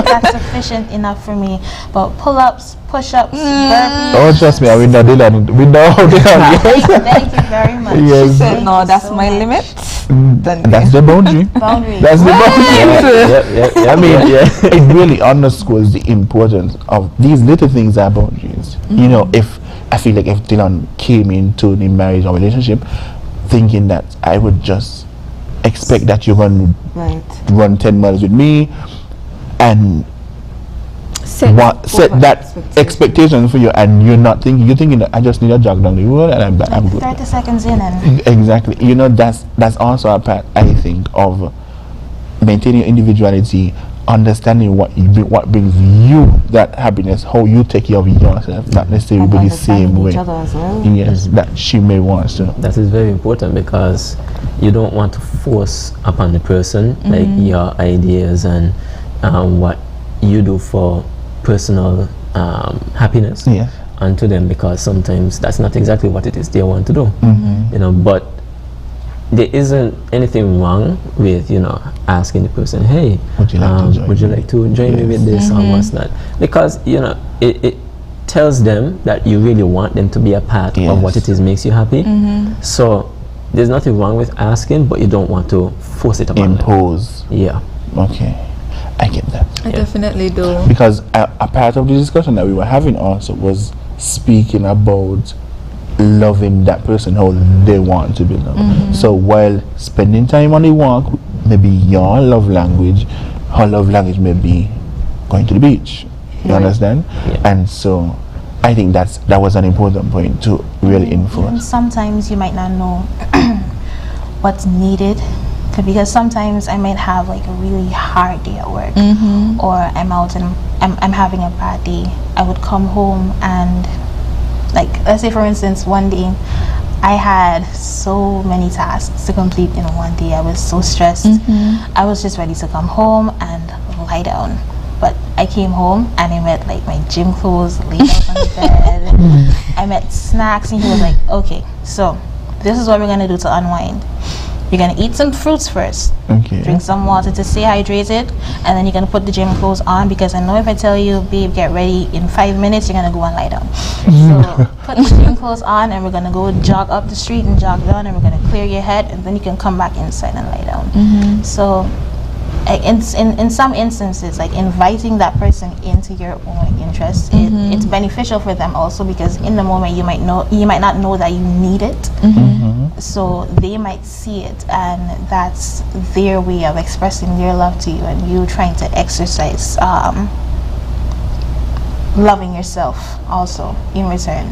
that's sufficient enough for me. But pull-ups, push-ups, burpees. Oh, trust me, we know how they are. Thank you very much. She said, no, that's my limit. That's the boundary. That's the boundary. I mean, it really underscores the importance of these little things are boundaries. You know, if I feel like if Dylan came into the marriage or relationship thinking that I would just expect that you're going to run 10 miles with me and set that expectation for you, and you're thinking that I just need a jog down the road and I'm good. 30 seconds in and exactly. You know, that's also a part, I think, of maintaining your individuality, understanding what brings you that happiness, how you take care of yourself, not necessarily be the same way. Yes, that she may want to. That is very important because you don't want to force upon the person like your ideas and what you do for personal happiness onto them, because sometimes that's not exactly what it is they want to do. You know, but there isn't anything wrong with, you know, asking the person, hey, would you like to join me with this or what's not, because, you know, it tells them that you really want them to be a part of what it is makes you happy. So there's nothing wrong with asking, but you don't want to force it upon impose them. Okay, I get that. I definitely do, because a part of the discussion that we were having also was speaking about loving that person how they want to be loved. So while spending time on the walk, maybe your love language, her love language may be going to the beach. You understand? And so I think that was an important point to really enforce. And sometimes you might not know what's needed, because sometimes I might have like a really hard day at work, or I'm out and I'm having a bad day. I would come home and, like, let's say for instance, one day I had so many tasks to complete in one day. I was so stressed. I was just ready to come home and lie down. But I came home and I met like my gym clothes laid out on the bed. I met snacks, and he was like, okay, so this is what we're gonna do to unwind. you're going to eat some fruits first. Okay. Drink some water to stay hydrated, and then you're going to put the gym clothes on, because I know if I tell you, babe, get ready in 5 minutes, you're going to go and lie down. So put the gym clothes on, and we're going to go jog up the street and jog down, and we're going to clear your head, and then you can come back inside and lie down. So in some instances, like inviting that person into your own interest, it's beneficial for them also, because in the moment you might not know that you need it. So they might see it, and that's their way of expressing their love to you, and you trying to exercise loving yourself also in return.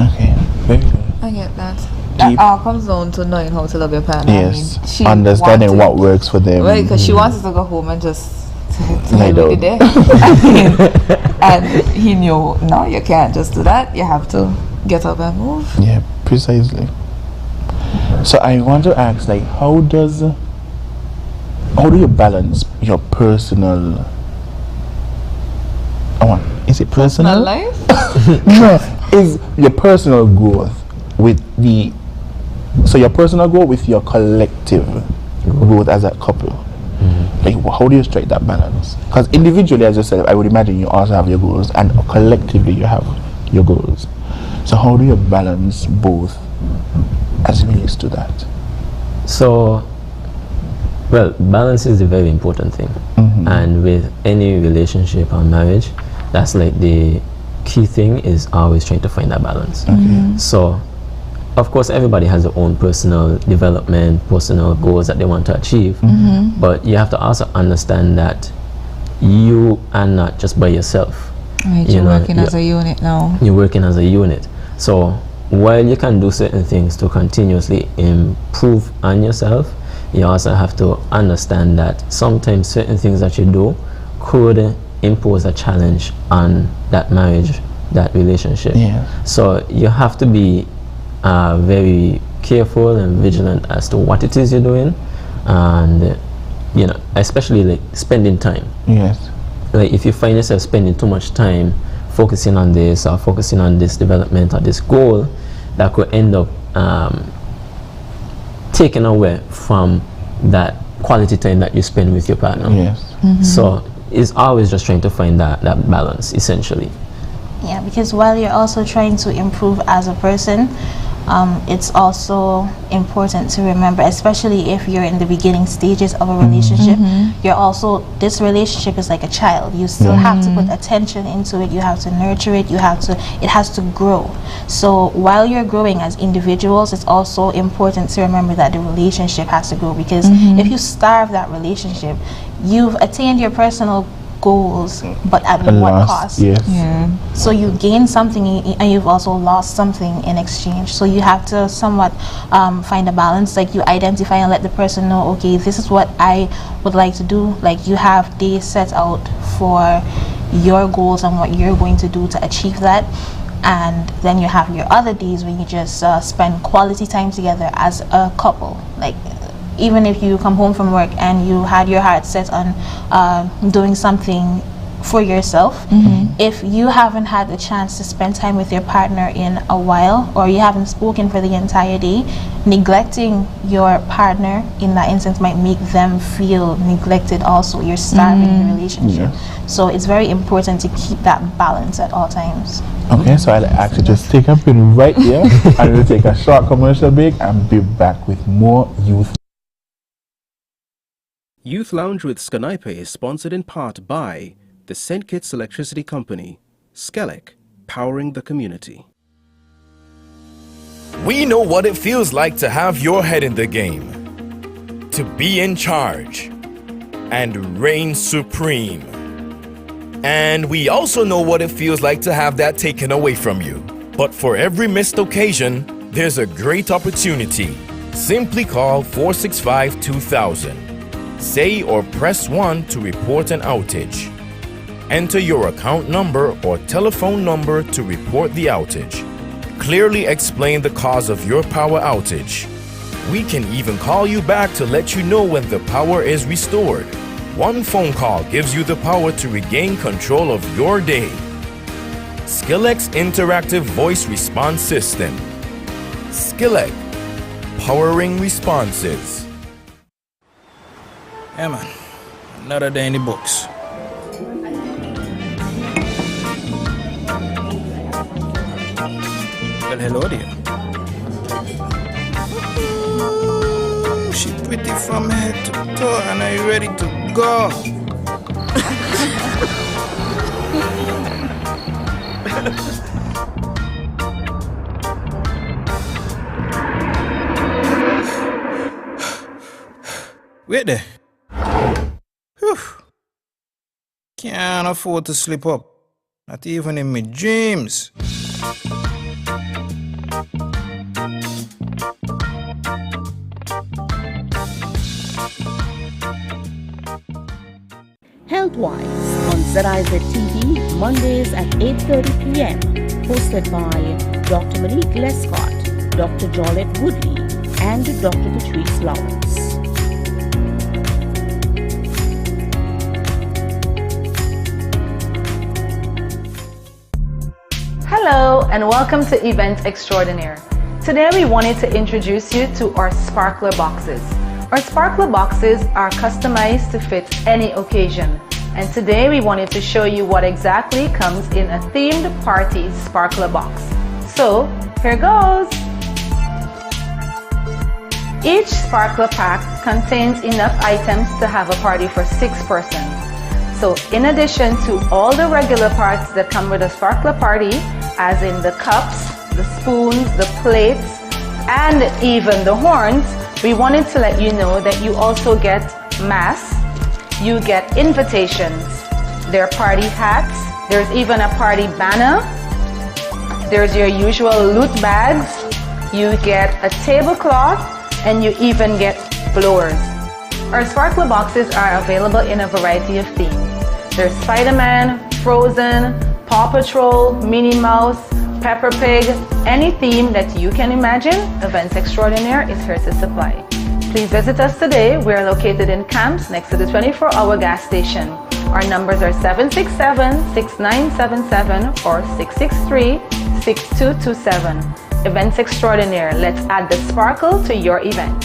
Okay, very good. I get that. That all comes down to knowing how to love your partner. Yes, I mean, she understanding what works for them. Well, because she wanted to go home and just lie down there. And he knew, no, you can't just do that. You have to get up and move. Yeah, precisely. So I want to ask, like, how do you balance your personal? Is it personal life? No, is your personal growth with your personal growth with your collective growth as a couple? Like, how do you strike that balance? Because individually, as you said, I would imagine you also have your goals, and collectively you have your goals. So how do you balance both as it relates to that? So, well, balance is a very important thing. And with any relationship or marriage, that's like the key thing, is always trying to find that balance. So, of course, everybody has their own personal development, personal goals that they want to achieve. But you have to also understand that you are not just by yourself. Right, you're working as a unit now. You're working as a unit. So while you can do certain things to continuously improve on yourself, you also have to understand that sometimes certain things that you do could impose a challenge on that marriage, that relationship. So you have to be very careful and vigilant as to what it is you're doing, and especially like spending time. Like if you find yourself spending too much time focusing on this or focusing on this development or this goal, that could end up taken away from that quality time that you spend with your partner. So it's always just trying to find that balance, essentially. Yeah, because while you're also trying to improve as a person, it's also important to remember, especially if you're in the beginning stages of a relationship, this relationship is like a child. You still have to put attention into it, you have to nurture it, it has to grow. So while you're growing as individuals, it's also important to remember that the relationship has to grow, because if you starve that relationship, you've attained your personal goals, but at what cost? So you gain something and you've also lost something in exchange. So you have to somewhat find a balance. Like you identify and let the person know, okay, this is what I would like to do. Like you have days set out for your goals and what you're going to do to achieve that. And then you have your other days when you just spend quality time together as a couple. Like even if you come home from work and you had your heart set on doing something for yourself, if you haven't had the chance to spend time with your partner in a while, or you haven't spoken for the entire day, neglecting your partner in that instance might make them feel neglected also. You're starving the relationship. So it's very important to keep that balance at all times. Okay, so I'll actually just take a pin right here and we'll take a short commercial break and be back with more Youth. Youth Lounge with SKNYPA is sponsored in part by the St. Kitts Electricity Company, SKELEC, powering the community. We know what it feels like to have your head in the game, to be in charge, and reign supreme. And we also know what it feels like to have that taken away from you. But for every missed occasion, there's a great opportunity. Simply call 465-2000. Say or press 1 to report an outage. Enter your account number or telephone number to report the outage. Clearly explain the cause of your power outage. We can even call you back to let you know when the power is restored. One phone call gives you the power to regain control of your day. SKELEC's interactive voice response system. SKELEC, empowering responses. Yeah, man. Another day in the books. Well, hello there. Ooh, she pretty from head to toe, and are you ready to go? Wait there. Whew. Can't afford to slip up. Not even in my dreams. Healthwise on ZIZ TV, Mondays at 8:30 p.m. Hosted by Dr. Monique Lescott, Dr. Jolette Woodley, and Dr. Patrice Lawrence. Hello and welcome to Event Extraordinaire. Today we wanted to introduce you to our sparkler boxes. Our sparkler boxes are customized to fit any occasion. And today we wanted to show you what exactly comes in a themed party sparkler box. So here goes! Each sparkler pack contains enough items to have a party for 6 persons. So in addition to all the regular parts that come with a sparkler party, as in the cups, the spoons, the plates, and even the horns, we wanted to let you know that you also get masks, you get invitations, there are party hats, there's even a party banner, there's your usual loot bags, you get a tablecloth, and you even get blowers. Our sparkler boxes are available in a variety of themes. There's Spider-Man, Frozen, Paw Patrol, Minnie Mouse, Peppa Pig, any theme that you can imagine, Events Extraordinaire is here to supply. Please visit us today. We're located in Camps next to the 24-hour gas station. Our numbers are 767-6977 or 663-6227. Events Extraordinaire. Let's add the sparkle to your event.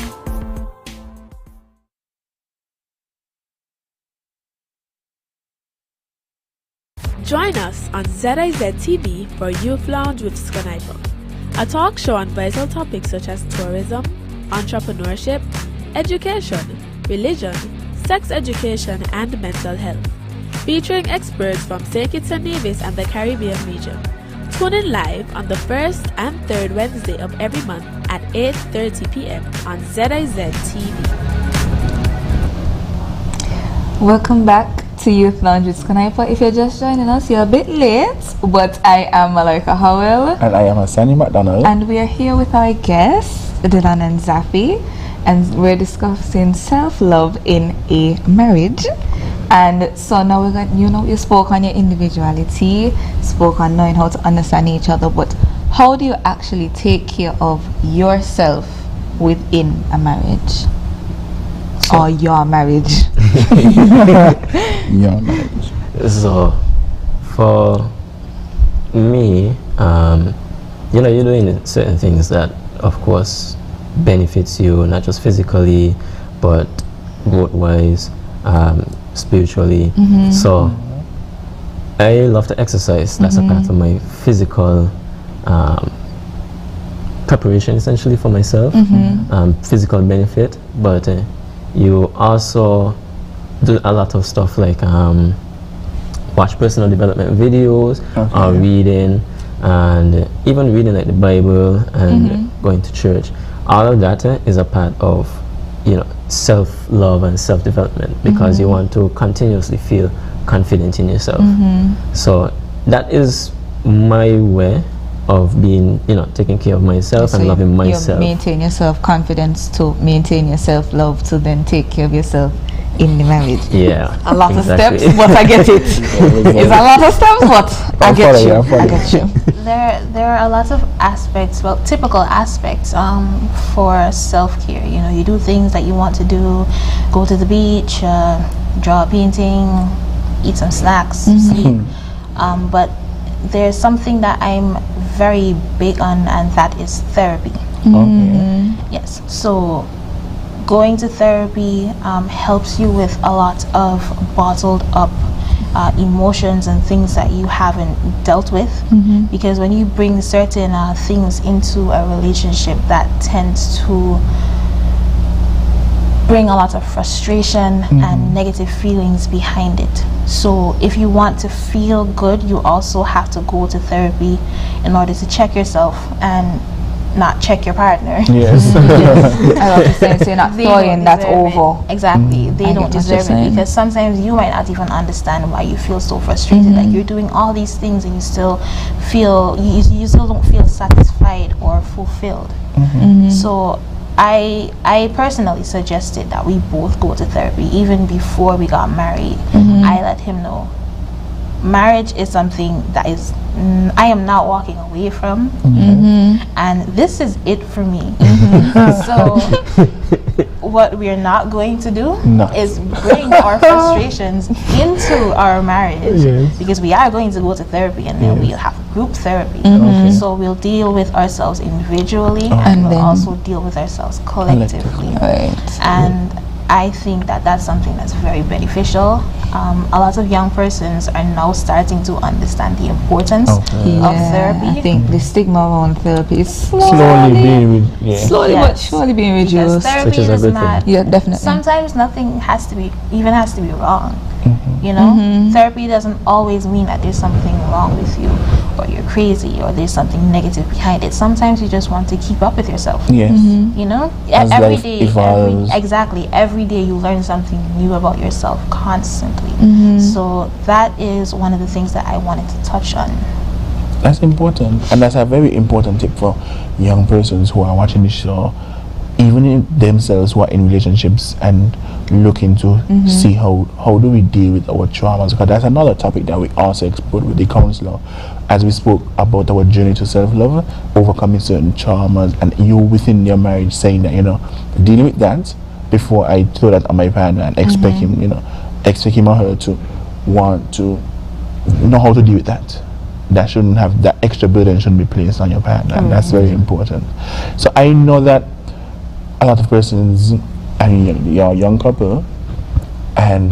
Join us on ZIZ TV for Youth Lounge with SKNYPA, a talk show on vital topics such as tourism, entrepreneurship, education, religion, sex education, and mental health, featuring experts from Kitts-Nevis and the Caribbean region. Tune in live on the first and third Wednesday of every month at 8:30 p.m. on ZIZ TV. Welcome back to Youth Lounge with SKNYPA. If you're just joining us, you're a bit late, but I am Malaika Howell. And I am Asani McDonald. And we are here with our guests, Dylan and Zappy, and we're discussing self-love in a marriage. And so now we're going, you spoke on your individuality, spoke on knowing how to understand each other, but how do you actually take care of yourself within a marriage? Or your marriage? Your marriage. So, for me, you're doing certain things that, of course, benefits you, not just physically, but growth-wise, spiritually. Mm-hmm. So, I love to exercise. That's a part of my physical preparation, essentially, for myself. Physical benefit, but you also do a lot of stuff like watch personal development videos, or reading, and even reading like the Bible and going to church. All of that is a part of self-love and self-development, because you want to continuously feel confident in yourself. So that is my way of being, taking care of myself and loving myself. You maintain your self-confidence to maintain your self-love to then take care of yourself in the marriage. Yeah. A lot of steps, but I get it. It's a lot of steps, but I get you. I get you. There are a lot of aspects, well, typical aspects for self-care. You do things that you want to do, go to the beach, draw a painting, eat some snacks, sleep. But there's something that I'm very big on, and that is therapy. Yes. So going to therapy helps you with a lot of bottled up emotions and things that you haven't dealt with, because when you bring certain things into a relationship, that tends to bring a lot of frustration and negative feelings behind it. So if you want to feel good, you also have to go to therapy in order to check yourself and not check your partner. Yes. I love to say, so you're not throwing that over. Exactly. They don't deserve it, because sometimes you might not even understand why you feel so frustrated. Like you're doing all these things and you still feel, you still don't feel satisfied or fulfilled. So I personally suggested that we both go to therapy even before we got married. I let him know marriage is something that is I am not walking away from, and this is it for me. So what we're not going to do is bring our frustrations into our marriage, because we are going to go to therapy, and then we'll have group therapy. So we'll deal with ourselves individually, and we'll also deal with ourselves collectively. And I think that that's something that's very beneficial. A lot of young persons are now starting to understand the importance of therapy. I think the stigma around therapy is slowly being but surely being reduced. Therapy is not. Yeah, definitely. Sometimes nothing has to be wrong. You know, therapy doesn't always mean that there's something wrong with you, or you're crazy, or there's something negative behind it. Sometimes you just want to keep up with yourself. Yes. You know, As every life day, evolves. every day you learn something new about yourself constantly. So that is one of the things that I wanted to touch on. That's important, and that's a very important tip for young persons who are watching the show, even in themselves who are in relationships and looking to see how do we deal with our traumas, because that's another topic that we also explored with the counselor as we spoke about our journey to self-love, overcoming certain traumas, and you within your marriage saying that, you know, dealing with that before I throw that on my partner and expect him, you know, expect him or her to want to know how to deal with that. That shouldn't have, that extra burden shouldn't be placed on your partner, and that's very important. So I know that a lot of persons, I mean, you're a young couple, and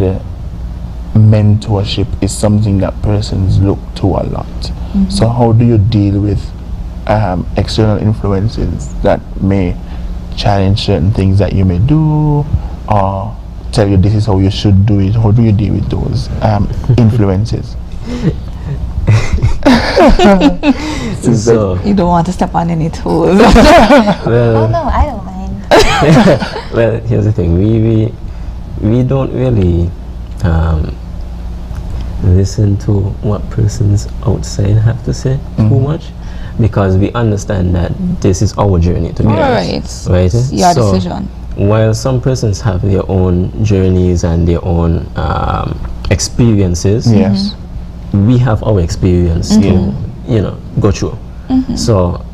mentorship is something that persons look to a lot. So how do you deal with external influences that may challenge certain things that you may do, or tell you this is how you should do it? How do you deal with those influences? So you don't want to step on any toes. Oh no, I don't mind. Well, here's the thing. We don't really listen to what persons outside have to say too much, because we understand that this is our journey together. Right? Your decision. While some persons have their own journeys and their own experiences, we have our experience to, you know, go through. So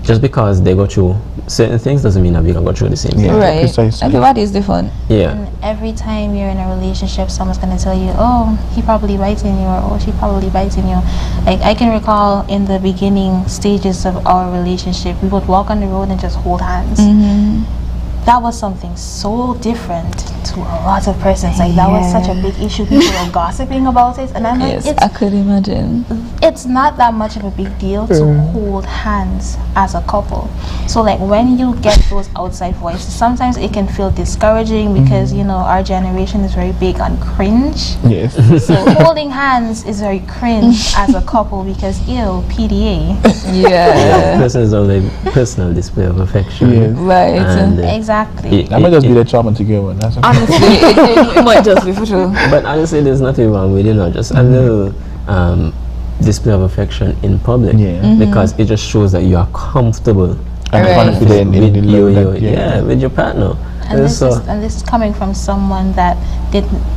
just because they go through certain things doesn't mean that we can go through the same thing. Everybody is different. And every time you're in a relationship, someone's going to tell you, oh, he probably biting you, or oh, she probably biting you. Like, I can recall in the beginning stages of our relationship, we would walk on the road and just hold hands. That was something so different to a lot of persons. Like, that was such a big issue. People were gossiping about it, and I'm like, I could imagine. It's not that much of a big deal to hold hands as a couple. So, like, when you get those outside voices, sometimes it can feel discouraging, because you know, our generation is very big on cringe. So holding hands is very cringe as a couple, because ew, PDA. Persons don't like personal display of affection. And, exactly. That might just be the trauma together. That's honestly, it might just be for sure. But honestly, there's nothing wrong with, you know, just a little display of affection in public, because it just shows that you are comfortable and confident with your partner. And this is coming from someone that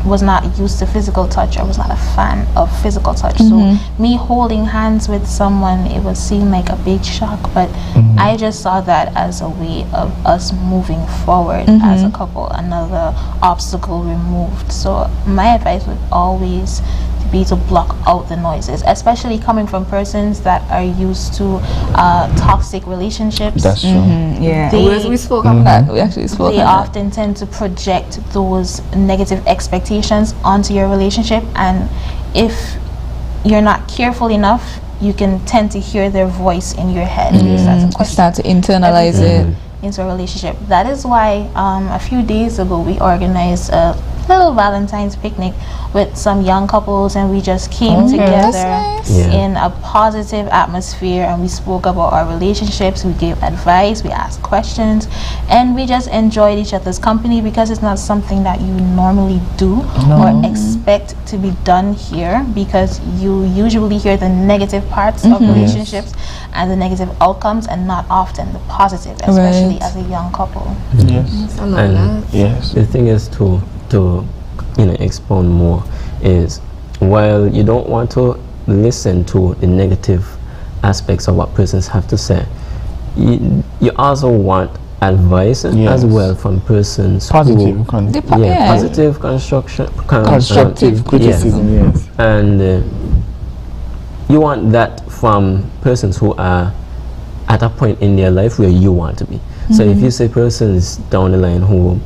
was not used to physical touch, or was not a fan of physical touch. So me holding hands with someone, it would seem like a big shock, but I just saw that as a way of us moving forward as a couple, another obstacle removed. So my advice would always be to block out the noises, especially coming from persons that are used to toxic relationships. That's true. Yeah, we spoke on that. We actually spoke on They that. often tend to project those negative expectations onto your relationship, and if you're not careful enough, you can tend to hear their voice in your head. You start to internalize it into a relationship. That is why a few days ago we organized a little Valentine's picnic with some young couples, and we just came together in a positive atmosphere, and we spoke about our relationships, we gave advice, we asked questions, and we just enjoyed each other's company, because it's not something that you normally do or expect to be done here, because you usually hear the negative parts of relationships and the negative outcomes, and not often the positive, especially as a young couple. And the thing is to expound more is, while you don't want to listen to the negative aspects of what persons have to say, you also want advice as well from persons positive positive constructive criticism, and you want that from persons who are at a point in their life where you want to be. So if you say persons down the line who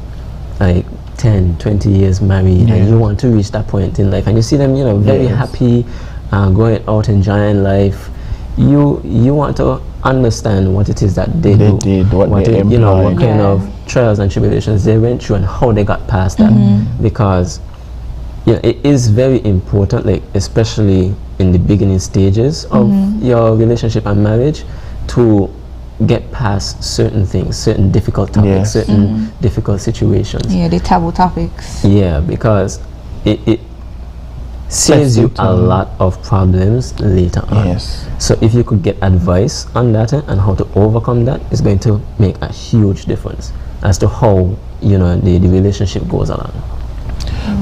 like 10-20 years married, and you want to reach that point in life, and you see them very happy, going out enjoying life, you want to understand what it is that they did, what kind of trials and tribulations they went through and how they got past that, because it is very important, like especially in the beginning stages of your relationship and marriage, to get past certain things, certain difficult topics, certain difficult situations. The taboo topics. Because it saves you a lot of problems later on. So if you could get advice on that and how to overcome that, it's going to make a huge difference as to how the relationship goes along.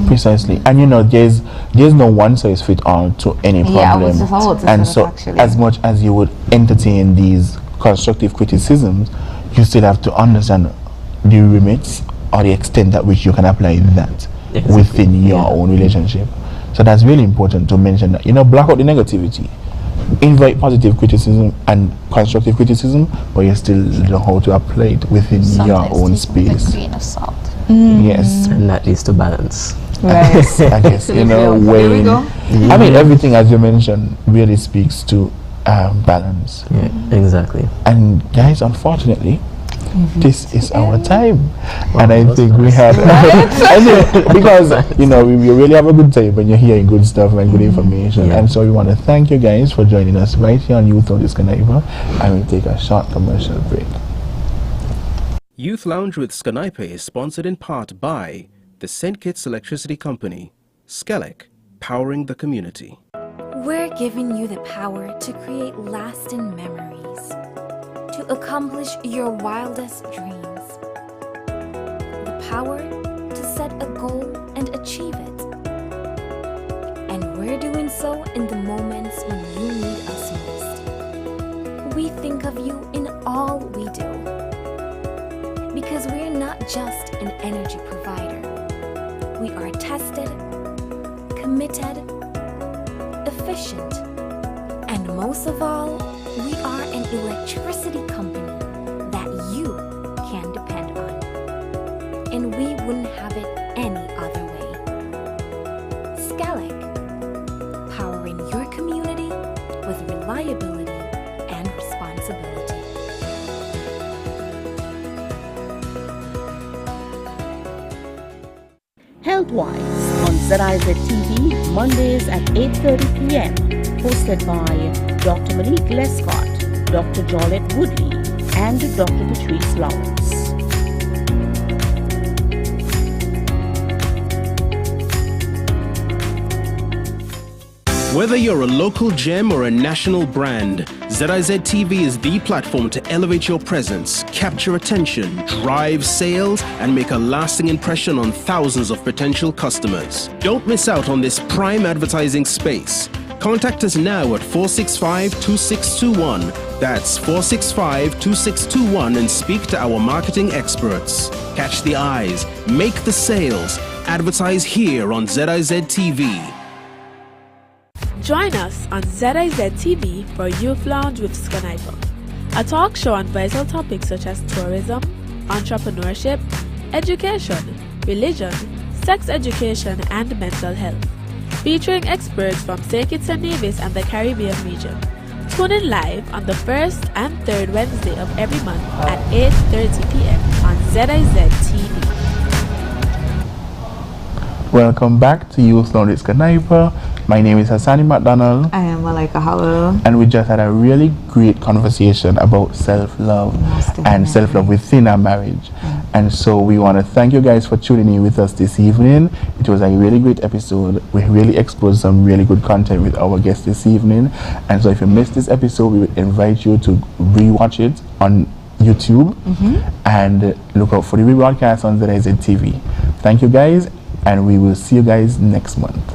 Precisely. And there's no one size fit all to any problem. And so as much as you would entertain these constructive criticisms, you still have to understand the limits or the extent at which you can apply that within your own relationship. So that's really important to mention that. Block out the negativity, invite positive criticism and constructive criticism, but you still know how to apply it within your own space. Grain of salt. Yes, and that leads to balance. Right. I guess when I mean, everything as you mentioned really speaks to balance. Exactly. And guys, unfortunately, this is our time, and I think we had because we really have a good time when you're hearing good stuff and good information, and so we want to thank you guys for joining us right here on Youth Lounge with SKNYPA, and we'll take a short commercial break. Youth Lounge with SKNYPA is sponsored in part by the St. Kitts Electricity Company, SKELEC, powering the community. We're giving you the power to create lasting memories, to accomplish your wildest dreams, the power to set a goal and achieve it. And we're doing so in the moments when you need us most. We think of you in all we do, because we're not just an energy provider. We are tested, committed, efficient, and most of all, we are an electricity company that you can depend on. And we wouldn't have it any other way. SKELEC, powering your community with reliability and responsibility. Healthwise on ZIZ TV, Mondays at 8:30 p.m. Hosted by Dr. Malik Lescott, Dr. Jolette Woodley, and Dr. Patrice Lawrence. Whether you're a local gem or a national brand, ZIZ TV is the platform to elevate your presence, capture attention, drive sales, and make a lasting impression on thousands of potential customers. Don't miss out on this prime advertising space. Contact us now at 465-2621. That's 465-2621 and speak to our marketing experts. Catch the eyes, make the sales, advertise here on ZIZ TV. Join us on ZIZ TV for Youth Lounge with SKNYPA, a talk show on vital topics such as tourism, entrepreneurship, education, religion, sex education, and mental health, featuring experts from Kitts-Nevis and the Caribbean region. Tune in live on the first and third Wednesday of every month at 8:30 p.m. on ZIZ TV. Welcome back to Youth Lounge with SKNYPA. My name is Hassani McDonald. I am Malika Howell. And we just had a really great conversation about self-love and self-love within our marriage. And so we want to thank you guys for tuning in with us this evening. It was a really great episode. We really exposed some really good content with our guests this evening. And so if you missed this episode, we would invite you to rewatch it on YouTube and look out for the rebroadcast on ZIZ TV. Thank you guys, and we will see you guys next month.